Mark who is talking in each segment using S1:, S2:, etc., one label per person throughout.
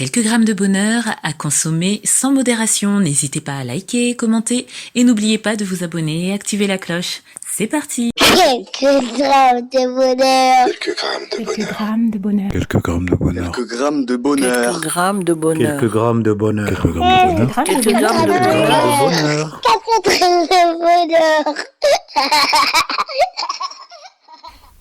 S1: Quelques grammes de bonheur à consommer sans modération. N'hésitez pas à liker, commenter et n'oubliez pas de vous abonner et activer la cloche. C'est parti.
S2: Quelques grammes de bonheur.
S3: Quelques grammes de bonheur.
S4: Quelques grammes de bonheur.
S5: Quelques grammes de bonheur.
S6: Quelques grammes de bonheur.
S4: Quelques grammes de bonheur.
S3: Quelques grammes de bonheur.
S6: Quelques grammes de bonheur.
S2: Quelques grammes de bonheur.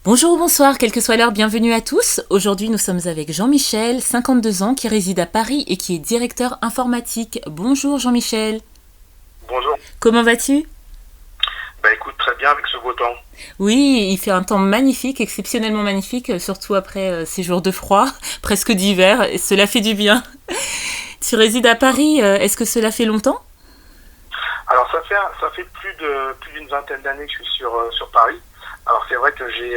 S1: Bonjour ou bonsoir, quelle que soit l'heure, bienvenue à tous. Aujourd'hui, nous sommes avec Jean-Michel, 52 ans, qui réside à Paris et qui est directeur informatique. Bonjour Jean-Michel.
S7: Bonjour.
S1: Comment vas-tu ?
S7: Bah écoute, très bien avec ce beau temps.
S1: Oui, il fait un temps magnifique, exceptionnellement magnifique, surtout après ces jours de froid, presque d'hiver, et cela fait du bien. Tu résides à Paris, est-ce que cela fait longtemps ?
S7: Alors ça fait plus d'une vingtaine d'années que je suis sur Paris. Alors c'est vrai que j'ai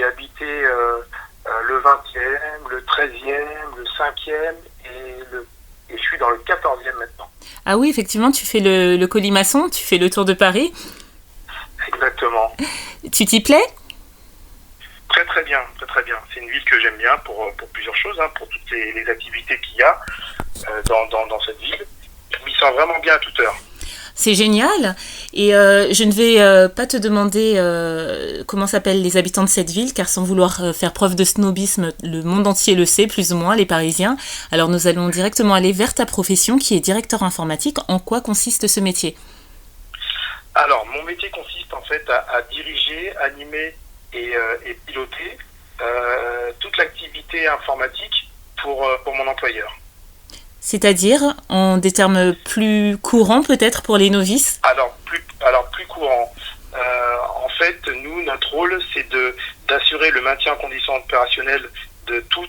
S7: habité le 20e, le 13e, le 5e et je suis dans le 14e maintenant.
S1: Ah oui, effectivement, tu fais le colimaçon, tu fais le tour de Paris.
S7: Exactement.
S1: Tu t'y plais ?
S7: Très très bien, très très bien. C'est une ville que j'aime bien pour plusieurs choses, pour toutes les activités qu'il y a dans cette ville. Je m'y sens vraiment bien à toute heure.
S1: C'est génial. Et je ne vais pas te demander comment s'appellent les habitants de cette ville, car sans vouloir faire preuve de snobisme, le monde entier le sait, plus ou moins, les Parisiens. Alors nous allons directement aller vers ta profession, qui est directeur informatique. En quoi consiste ce métier ?
S7: Alors, mon métier consiste en fait à diriger, animer et piloter toute l'activité informatique pour mon employeur.
S1: C'est-à-dire, en des termes plus courants peut-être pour les novices ?
S7: Alors plus courant. En fait, nous, notre rôle, c'est d'assurer le maintien en condition opérationnelle de tous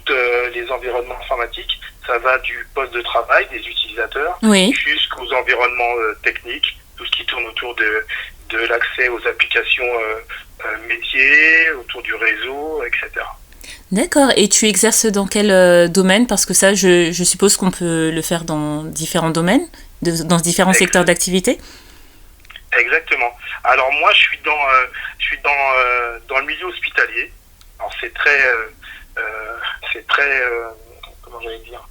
S7: les environnements informatiques. Ça va du poste de travail des utilisateurs jusqu'aux environnements techniques, tout ce qui tourne autour de l'accès aux applications métiers, autour du réseau, etc.
S1: D'accord. Et tu exerces dans quel domaine ? Parce que ça, je suppose qu'on peut le faire dans différents domaines, dans différents secteurs d'activité.
S7: Exactement. Alors moi, je suis dans le milieu hospitalier. Alors c'est très comment j'allais dire.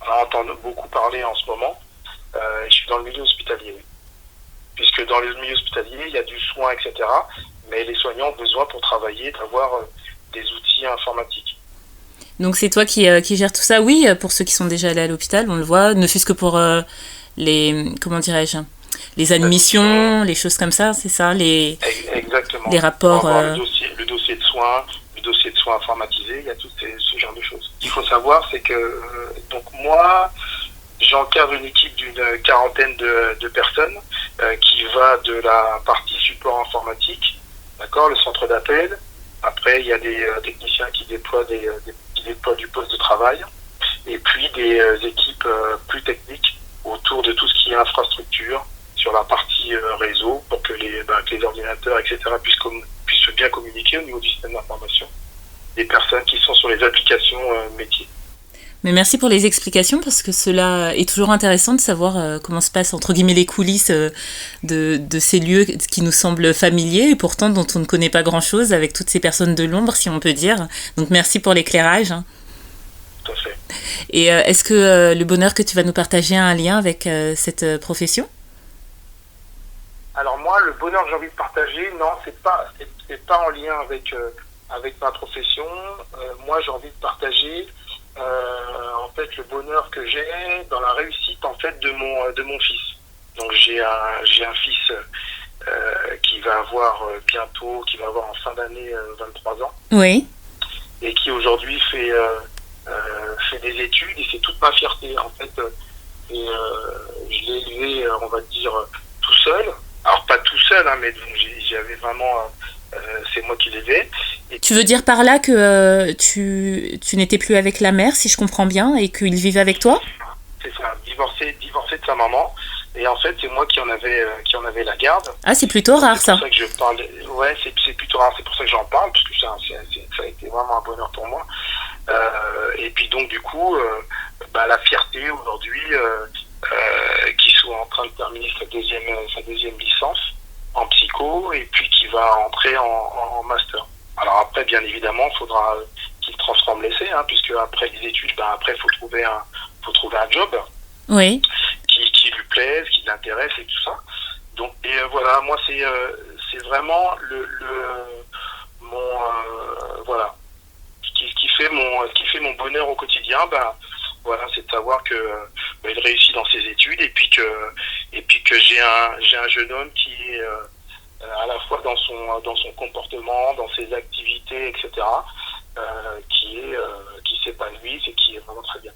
S7: On entend beaucoup parler en ce moment. Je suis dans le milieu hospitalier, oui. Puisque dans le milieu hospitalier, il y a du soin, etc. Mais les soignants ont besoin pour travailler d'avoir des outils informatiques.
S1: Donc c'est toi qui gères tout ça, oui, pour ceux qui sont déjà allés à l'hôpital, on le voit, ne fût-ce que pour les admissions, les choses comme ça, c'est ça,
S7: Exactement.
S1: Les rapports...
S7: Le dossier de soins, informatisé, il y a tout ce genre de choses. Ce qu'il faut savoir, c'est que donc moi, j'encadre une équipe d'une quarantaine de personnes qui va de la partie support informatique, d'accord, le centre d'appel. Après, il y a des techniciens qui déploient du poste de travail, et puis des équipes plus techniques autour de tout ce qui est infrastructure sur la partie réseau pour que les ordinateurs, etc. puissent bien communiquer au niveau du système d'information. Des personnes qui sont sur les applications métiers.
S1: Mais merci pour les explications, parce que cela est toujours intéressant de savoir comment se passent, entre guillemets, les coulisses de ces lieux qui nous semblent familiers et pourtant dont on ne connaît pas grand-chose, avec toutes ces personnes de l'ombre, si on peut dire. Donc merci pour l'éclairage.
S7: Tout à fait.
S1: Et est-ce que le bonheur que tu vas nous partager a un lien avec cette profession ?
S7: Alors moi, le bonheur que j'ai envie de partager, non, c'est pas en lien avec ma profession. Moi, j'ai envie de partager en fait le bonheur que j'ai dans la réussite en fait de mon fils. Donc j'ai un fils qui va avoir en fin d'année 23 ans.
S1: Oui.
S7: Et qui aujourd'hui fait des études, et c'est toute ma fierté en fait. Je l'ai élevé, on va dire, tout seul. Alors pas tout seul, mais j'avais vraiment c'est moi qui l'élevais.
S1: Tu veux dire par là que tu n'étais plus avec la mère, si je comprends bien, et qu'il vivait avec toi ?
S7: C'est ça, divorcé de sa maman. Et en fait, c'est moi qui en avais la garde.
S1: Ah, c'est plutôt rare, ça.
S7: C'est pour ça que je parle. Ouais, c'est plutôt rare. C'est pour ça que j'en parle, parce que ça a été vraiment un bonheur pour moi. Et puis donc, du coup, la fierté aujourd'hui, qu'il soit en train de terminer sa deuxième licence en psycho, et puis qui va entrer en master. Alors après, bien évidemment, il faudra qu'il transforme l'essai, puisque après les études, après faut trouver un job
S1: Oui.
S7: qui lui plaise, qui l'intéresse et tout ça. Donc voilà, moi c'est vraiment voilà, ce qui fait mon bonheur au quotidien. Voilà, c'est de savoir que il réussit dans ses études et puis que j'ai un jeune homme qui est à la fois dans son comportement, dans ses activités, etc. Qui s'épanouit et qui est vraiment très bien.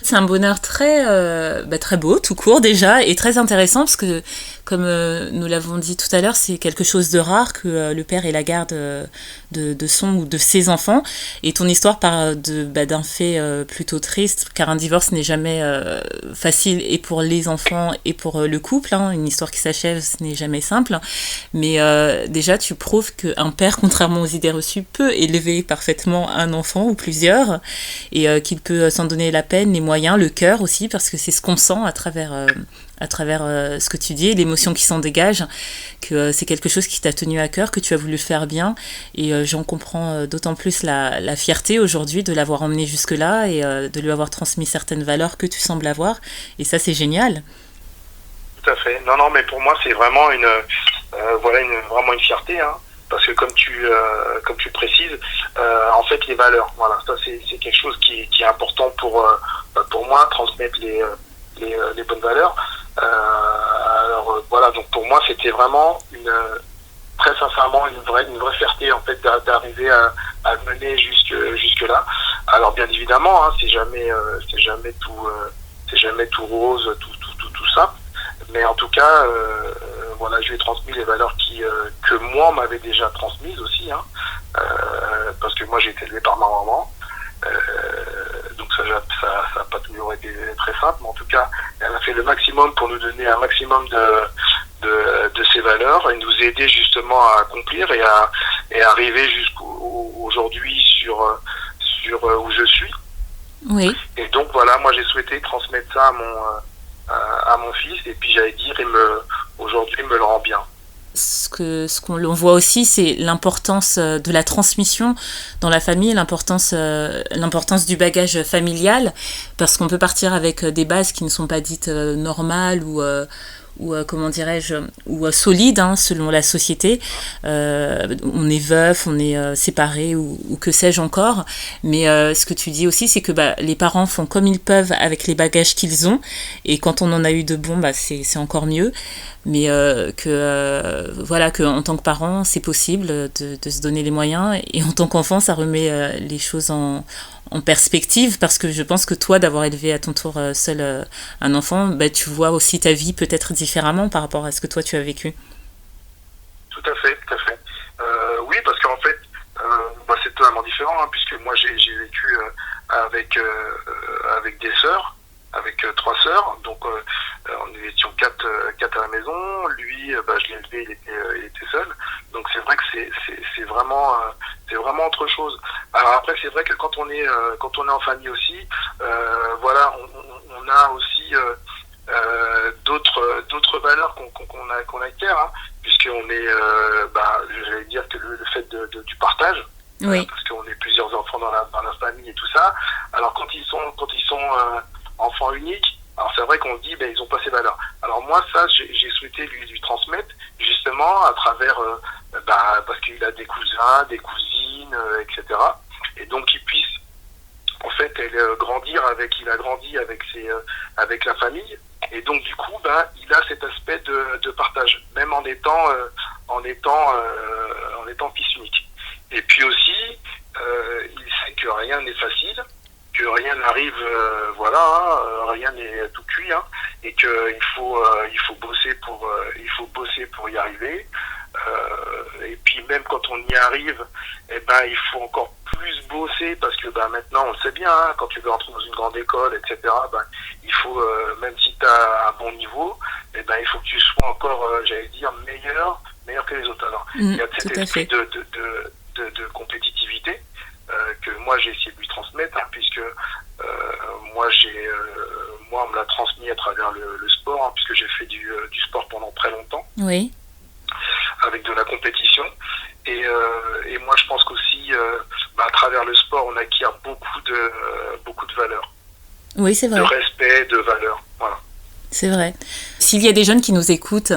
S1: C'est un bonheur très beau, tout court déjà, et très intéressant parce que, comme nous l'avons dit tout à l'heure, c'est quelque chose de rare que le père ait la garde de son ou de ses enfants. Et ton histoire part d'un fait plutôt triste, car un divorce n'est jamais facile et pour les enfants et pour le couple. Une histoire qui s'achève, ce n'est jamais simple. Mais déjà, tu prouves qu'un père, contrairement aux idées reçues, peut élever parfaitement un enfant ou plusieurs, et qu'il peut s'en donner la peine, les moyens, le cœur aussi, parce que c'est ce qu'on sent à travers ce que tu dis, l'émotion qui s'en dégage, que c'est quelque chose qui t'a tenu à cœur, que tu as voulu faire bien, et j'en comprends d'autant plus la fierté aujourd'hui de l'avoir emmené jusque-là et de lui avoir transmis certaines valeurs que tu sembles avoir, et ça c'est génial.
S7: Tout à fait. Non, mais pour moi c'est vraiment vraiment une fierté, parce que comme tu précises, en fait les valeurs, voilà, ça c'est quelque chose qui est important pour moi, transmettre les bonnes valeurs. Alors voilà, donc pour moi c'était vraiment très sincèrement une vraie fierté en fait d'arriver à mener jusque là. Alors bien évidemment, c'est jamais tout rose, tout ça, mais en tout cas voilà, je lui ai transmis les valeurs que moi on m'avait déjà transmises aussi, parce que moi j'ai été élevé par ma maman. Donc ça n'a pas toujours été très simple, mais en tout cas elle a fait le maximum pour nous donner un maximum de ses valeurs et nous aider justement à accomplir et arriver jusqu'aujourd'hui sur où je suis.
S1: Oui.
S7: Et donc voilà, moi j'ai souhaité transmettre ça à mon fils, et puis j'allais dire aujourd'hui il me le rend bien.
S1: Ce qu'on voit aussi, c'est l'importance de la transmission dans la famille, l'importance du bagage familial, parce qu'on peut partir avec des bases qui ne sont pas dites normales ou comment dirais-je, ou solides, selon la société. On est veuf, on est séparé ou que sais-je encore. Mais ce que tu dis aussi, c'est que les parents font comme ils peuvent avec les bagages qu'ils ont. Et quand on en a eu de bons, c'est encore mieux. Mais que en tant que parent, c'est possible de se donner les moyens. Et en tant qu'enfant, ça remet les choses en perspective, parce que je pense que toi, d'avoir élevé à ton tour seul un enfant, tu vois aussi ta vie peut-être différemment par rapport à ce que toi tu as vécu.
S7: Tout à fait. Oui, parce qu'en fait, c'est totalement différent, puisque moi j'ai vécu avec des sœurs, avec 3 sœurs, donc nous étions 4 à la maison. Lui, je l'ai élevé, il était seul, donc c'est vrai que c'est vraiment autre chose. Alors après, c'est vrai que quand on est en famille aussi, voilà, on a aussi d'autres valeurs qu'on acquiert, puisqu'on est, j'allais dire que le fait du partage.
S1: Oui.
S7: Parce qu'on est plusieurs enfants dans la famille et tout ça. Alors quand ils sont enfants uniques, alors c'est vrai qu'on se dit ils ont pas ces valeurs. Alors moi ça j'ai souhaité lui transmettre justement à travers parce qu'il a des cousins, des cousines, etc. Et donc qu'il puisse en fait grandir il a grandi avec la famille, et donc du coup il a cet aspect de partage, même en étant fils unique. Et puis aussi il sait que rien n'est facile, que rien n'arrive, rien n'est tout cuit, et que il faut bosser pour y arriver. Et puis même quand on y arrive, il faut encore plus bosser, parce que maintenant on le sait bien, quand tu veux entrer dans une grande école, etc. Il faut, même si tu as un bon niveau, il faut que tu sois encore, j'allais dire, meilleur que les autres. Alors il y a cet esprit de compétitivité que moi j'ai essayé de lui transmettre, puisque moi on me l'a transmis à travers le sport, puisque j'ai fait du sport pendant très longtemps.
S1: Oui.
S7: Avec de la compétition, et moi je pense qu'aussi à travers le sport on acquiert
S1: Oui, c'est vrai.
S7: de respect, de valeur. Voilà.
S1: C'est vrai. S'il y a des jeunes qui nous écoutent,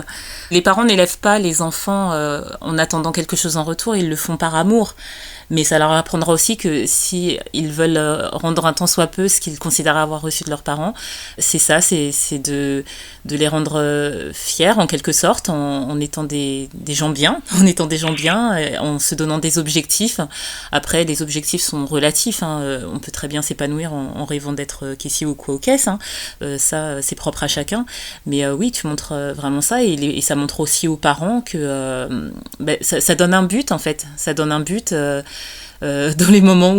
S1: les parents n'élèvent pas les enfants en attendant quelque chose en retour, ils le font par amour. Mais ça leur apprendra aussi que si ils veulent rendre un tant soit peu ce qu'ils considèrent avoir reçu de leurs parents, c'est ça, c'est de les rendre fiers en quelque sorte, en étant des gens bien, en étant des gens bien, en se donnant des objectifs. Après, les objectifs sont relatifs, hein. On peut très bien s'épanouir en rêvant d'être caissier ou quoi aux caisses, hein. Ça, c'est propre à chacun. Mais oui, tu montres vraiment ça et ça montre aussi aux parents que ça donne un but en fait. Ça donne un but dans les moments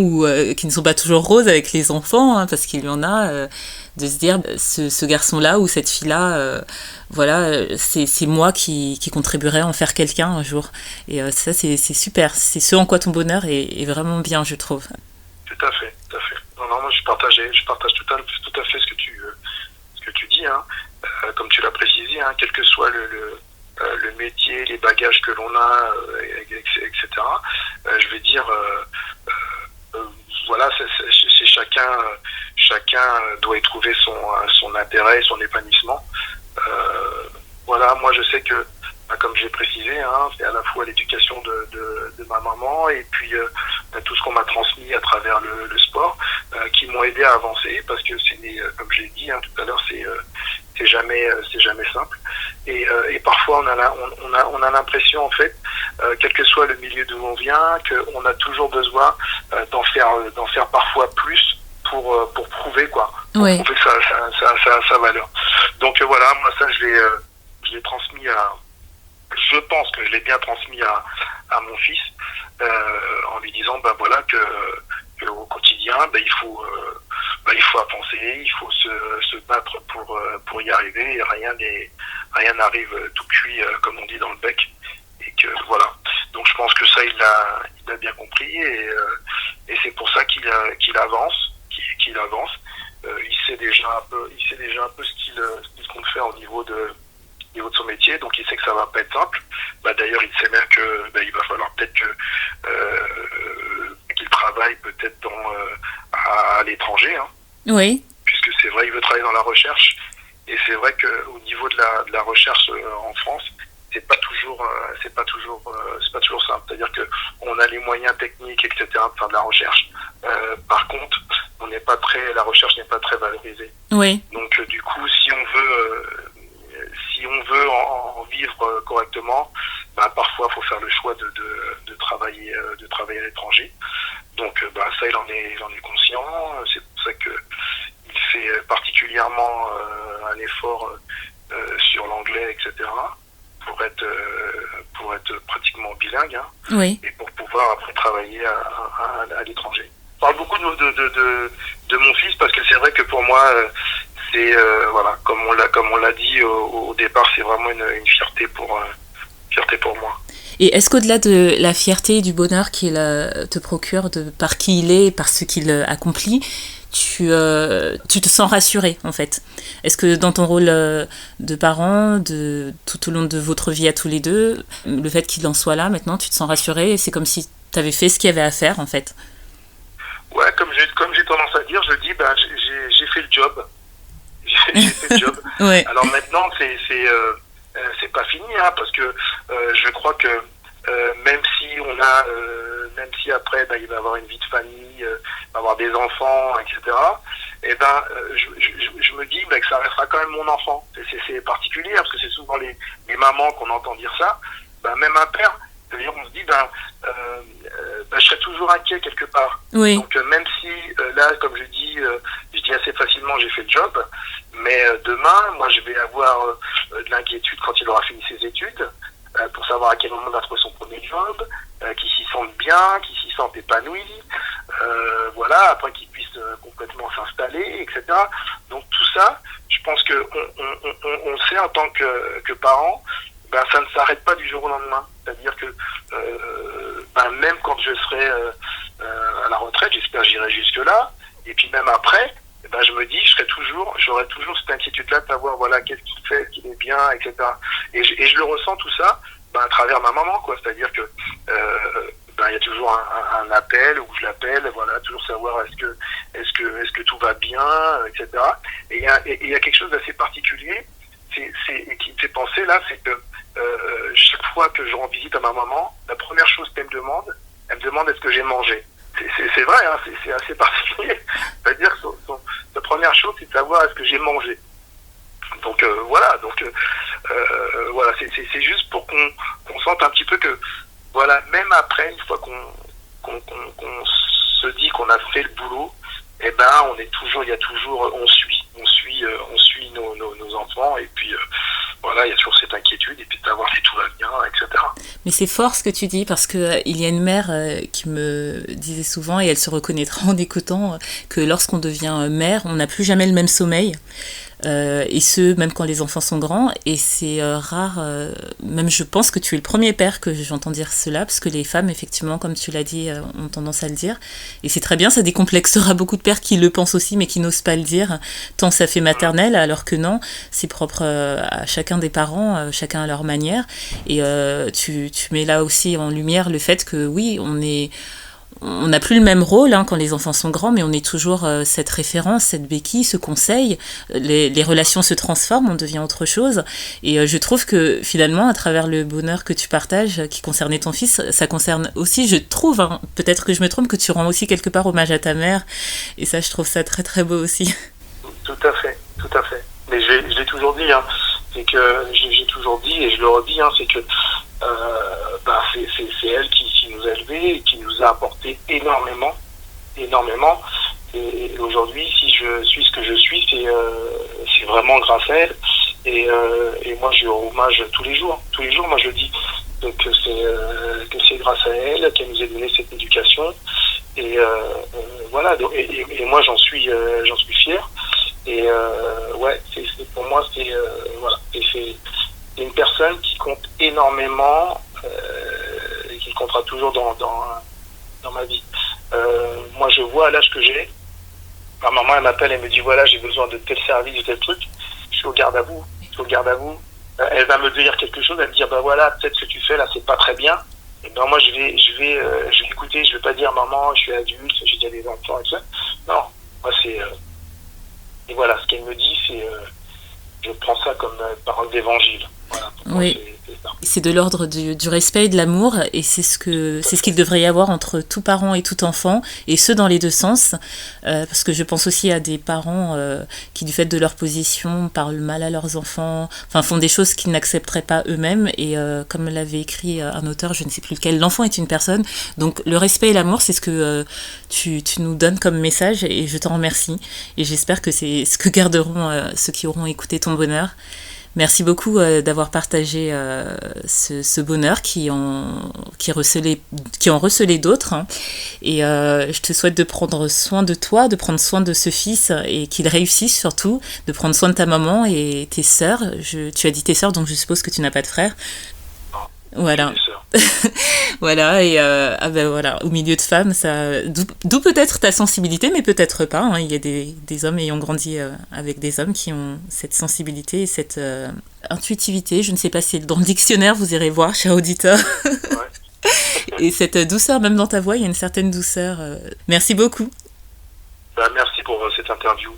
S1: qui ne sont pas toujours roses avec les enfants, hein, parce qu'il y en a, de se dire ce garçon-là ou cette fille-là, voilà, c'est moi qui contribuerai à en faire quelqu'un un jour. Et ça, c'est super. C'est ce en quoi ton bonheur est vraiment bien, je trouve.
S7: Tout à fait, tout à fait. Non, moi je partage tout à fait ce que tu dis, hein. Comme tu l'as précisé, hein, quel que soit le métier, les bagages que l'on a, etc. Je veux dire, voilà, c'est chacun doit y trouver son intérêt, son épanouissement. Voilà, moi je sais que, comme j'ai précisé, hein, c'est à la fois l'éducation de ma maman et puis tout ce qu'on m'a transmis à travers le sport qui m'ont aidé à avancer, parce que comme je l'ai dit, hein, tout à l'heure, c'est jamais simple, et parfois on a l'impression en fait, quel que soit le milieu d'où on vient, qu'on a toujours besoin d'en faire parfois plus pour prouver quoi,
S1: Oui.
S7: prouver sa valeur. Donc voilà, moi ça je l'ai transmis je pense que je l'ai bien transmis à mon fils, en lui disant voilà que au quotidien il faut avancer, il faut se battre pour y arriver, et rien n'arrive tout cuit, comme on dit, dans le bec, et que voilà. Donc je pense que ça il a bien compris, et c'est pour ça qu'il avance. Il sait déjà un peu ce qu'il compte faire au niveau de son métier, donc il sait que ça va pas être simple. D'ailleurs, il sait même que il va falloir peut-être qu'il travaille peut-être à l'étranger, hein.
S1: Oui.
S7: Puisque c'est vrai, il veut travailler dans la recherche, et c'est vrai que au niveau de la recherche en France, c'est pas toujours simple. C'est-à-dire que on a les moyens techniques, etc., de faire de la recherche. Par contre, la recherche n'est pas très valorisée.
S1: Oui.
S7: Donc du coup, si on veut en vivre correctement, parfois il faut faire le choix de travailler à l'étranger. Donc ça, il en est conscient. C'est pour ça que il fait particulièrement un effort sur l'anglais, etc., pour être pratiquement bilingue, hein,
S1: Oui.
S7: et pour pouvoir après travailler à l'étranger. Je parle beaucoup de mon fils, parce que c'est vrai que pour moi, c'est voilà, comme on l'a dit au départ, c'est vraiment une fierté pour moi.
S1: Et est-ce qu'au-delà de la fierté et du bonheur qu'il te procure par qui il est et par ce qu'il accomplit, tu te sens rassuré en fait? Est-ce que dans ton rôle de parent, tout au long de votre vie à tous les deux, le fait qu'il en soit là maintenant, tu te sens rassuré et c'est comme si tu avais fait ce qu'il y avait à faire en fait?
S7: Ouais, comme j'ai tendance à dire, je dis j'ai fait le job. J'ai fait le job.
S1: Ouais. Alors
S7: maintenant c'est pas fini, hein, parce que je crois que même si après il va avoir une vie de famille, va avoir des enfants, etc., je me dis que ça restera quand même mon enfant. C'est particulier, parce que c'est souvent les mamans qu'on entend dire ça. Même un père, c'est-à-dire on se dit je serai toujours inquiet quelque part.
S1: Oui.
S7: Donc même si là, comme je dis assez facilement j'ai fait le job, mais demain moi je vais avoir de l'inquiétude quand il aura fini ses études, pour savoir à quel moment il va trouver son premier job, qu'il s'y sente bien, qu'il s'y sente épanoui, voilà, après qu'il puisse complètement s'installer, etc. Donc tout ça, je pense que on sait en tant que parent, ça ne s'arrête pas du jour au lendemain. C'est-à-dire que même quand je serai à la retraite, j'espère que j'irai jusque-là, et puis même après, je me dis, j'aurai toujours cette inquiétude-là de savoir, voilà, qu'est-ce qu'il fait, qu'il est bien, etc. Et je le ressens tout ça, à travers ma maman, quoi. C'est-à-dire que il y a toujours un appel où je l'appelle, voilà, toujours savoir est-ce que tout va va bien, etc. Et il y a quelque chose d'assez particulier, et qui me fait penser là, c'est que chaque fois que je rends visite à ma maman, la première chose qu'elle me demande est-ce que j'ai mangé. C'est vrai, hein, c'est assez particulier. C'est-à-dire que sa première chose, c'est de savoir est-ce que j'ai mangé. Donc voilà, c'est juste pour qu'on sente un petit peu que, voilà, même après, une fois qu'on se dit qu'on a fait le boulot, eh ben on suit nos enfants, et puis voilà, il y a toujours cette inquiétude, et puis de savoir si tout va bien, etc.
S1: Mais c'est fort ce que tu dis, parce que il y a une mère qui me disait souvent, et elle se reconnaîtra en écoutant, que lorsqu'on devient mère, on n'a plus jamais le même sommeil. Et ce, même quand les enfants sont grands, et c'est rare, même je pense que tu es le premier père que j'entends dire cela, parce que les femmes, effectivement, comme tu l'as dit, ont tendance à le dire, et c'est très bien, ça décomplexera beaucoup de pères qui le pensent aussi, mais qui n'osent pas le dire, tant ça fait maternel, alors que non, c'est propre à chacun des parents, chacun à leur manière, et tu mets là aussi en lumière le fait que oui, on n'a plus le même rôle quand les enfants sont grands, mais on est toujours cette référence, cette béquille, ce conseil. Les relations se transforment, on devient autre chose. Et je trouve que finalement, à travers le bonheur que tu partages, qui concernait ton fils, ça concerne aussi, je trouve, peut-être que je me trompe, que tu rends aussi quelque part hommage à ta mère. Et ça, je trouve ça très très beau aussi.
S7: Tout à fait. Mais je l'ai toujours dit, c'est que j'ai toujours dit, et je le redis, c'est que c'est elle qui nous a élevés et qui nous a apporté énormément. Et aujourd'hui, si je suis ce que je suis, c'est vraiment grâce à elle. Et moi, je lui rends hommage tous les jours. Tous les jours, moi, je dis que c'est grâce à elle qu'elle nous a donné cette éducation. Et voilà. Et moi, j'en suis fier. Et pour moi, voilà. Et c'est une personne qui compte énormément, et qui comptera toujours dans ma vie. Moi, je vois à l'âge que j'ai, ma maman, elle m'appelle, elle me dit, voilà, j'ai besoin de tel service, de tel truc. Je suis au garde à vous. Elle va me dire quelque chose, elle me dit, bah voilà, peut-être ce que tu fais là, c'est pas très bien. Et ben moi, je vais écouter, je vais pas dire, maman, je suis adulte, j'ai déjà des enfants et tout ça. Non, moi, et voilà, ce qu'elle me dit, je prends ça comme parole d'évangile. Voilà,
S1: oui. C'est de l'ordre du respect et de l'amour, et c'est ce qu'il devrait y avoir entre tout parent et tout enfant, et ce dans les deux sens, parce que je pense aussi à des parents qui, du fait de leur position, parlent mal à leurs enfants, font des choses qu'ils n'accepteraient pas eux-mêmes, et comme l'avait écrit un auteur, je ne sais plus lequel, l'enfant est une personne, donc le respect et l'amour, c'est ce que tu nous donnes comme message, et je t'en remercie, et j'espère que c'est ce que garderont ceux qui auront écouté ton bonheur. Merci beaucoup d'avoir partagé ce bonheur qui en recelé d'autres. Et je te souhaite de prendre soin de toi, de prendre soin de ce fils et qu'il réussisse surtout, de prendre soin de ta maman et tes sœurs. Tu as dit tes sœurs, donc je suppose que tu n'as pas de frères. Voilà. Voilà, et voilà, au milieu de femmes, d'où peut-être ta sensibilité, mais peut-être pas. Il y a des hommes ayant grandi avec des hommes qui ont cette sensibilité et cette intuitivité. Je ne sais pas si dans le dictionnaire, vous irez voir, cher auditeur. Ouais. Et cette douceur, même dans ta voix, il y a une certaine douceur. Merci beaucoup.
S7: Merci pour cette interview.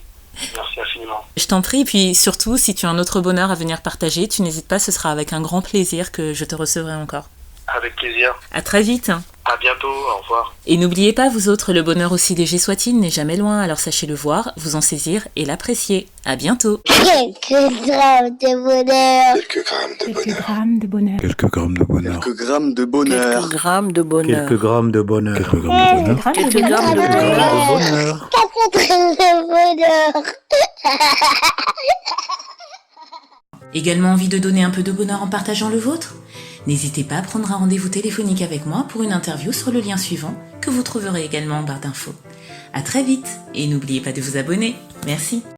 S7: Merci infiniment.
S1: Je t'en prie, et puis surtout, si tu as un autre bonheur à venir partager, tu n'hésites pas, ce sera avec un grand plaisir que je te recevrai encore.
S7: Avec plaisir.
S1: À très vite.
S7: À bientôt, au revoir.
S1: Et n'oubliez pas, vous autres, le bonheur aussi léger soit-il n'est jamais loin, alors sachez le voir, vous en saisir et l'apprécier. À bientôt.
S2: Quelques grammes de bonheur.
S3: Quelques grammes de bonheur.
S6: Quelques grammes de bonheur.
S4: Quelques grammes de bonheur.
S6: Quelques grammes de bonheur.
S4: Quelques grammes de bonheur.
S6: Quelques grammes de bonheur.
S3: Quelques grammes de bonheur.
S2: 4 grammes de bonheur.
S1: Également envie de donner un peu de bonheur en partageant le vôtre ? N'hésitez pas à prendre un rendez-vous téléphonique avec moi pour une interview sur le lien suivant que vous trouverez également en barre d'infos. À très vite et n'oubliez pas de vous abonner. Merci.